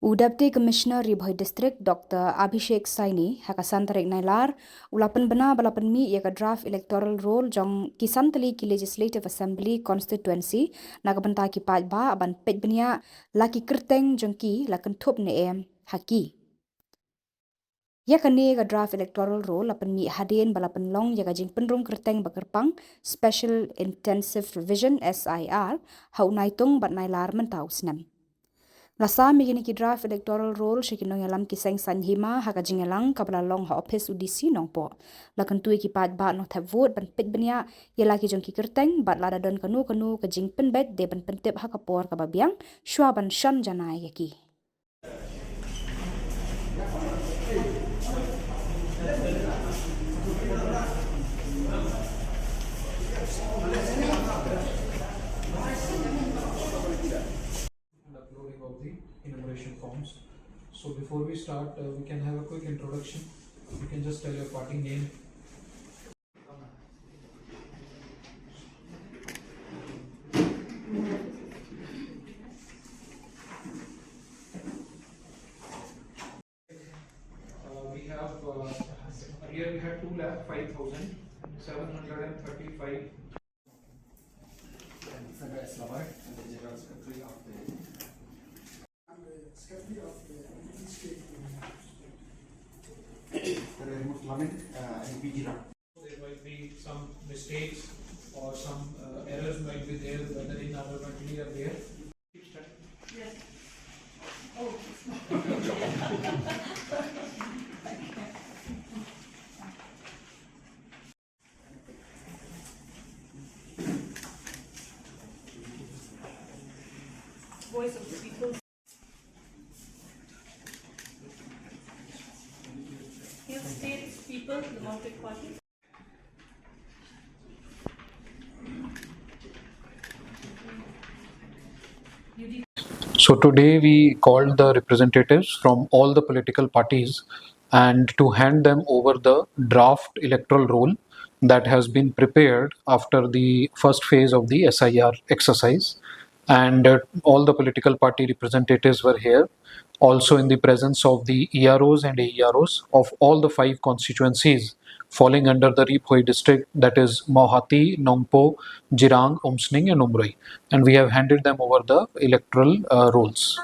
Deputy Commissioner Bhoi District Dr. Abhishek Saini hakasan tarik nailar ulapan bena balapan mi ia draft electoral roll jong kisan Tylli ki Legislative Assembly Constituency nagabenta ki Paidbah aban Paidbah laki kerteng jong ki lakan thup ne em haki. Ya kani ga draft electoral roll apan mi hadin balapan long ya jing penrung kerteng bakerpang Special Intensive Revision SIR haunaitung bat nailar mentau senam. Lasa migini ki draft electoral roll shikinong yalam ki seng sanhima haka jingelang kabla long ha office UDC nongpo. Lakan tui ki Paidbah no tap vote ban pit benya yela ki jong ki kerteng bat lada don kanu ke jing penbet de ban pentip haka por kababiang shua ban shan janai yaki. Uploading of the enumeration forms. So before we start, we can have a quick introduction. You can just tell your party name. We have here we had 2,05,735. There might be some mistakes or some errors might be there, whether in our mentally or there. Keep studying. Yes. Oh. Voice of the people. Hill States People Democratic Party. So today we called the representatives from all the political parties and to hand them over the draft electoral roll that has been prepared after the first phase of the SIR exercise. And all the political party representatives were here, also in the presence of the EROs and AEROs of all the 5 constituencies falling under the Bhoi district, that is Mohati, Nongpo, Jirang, Umsning and Umroi. And we have handed them over the electoral rolls.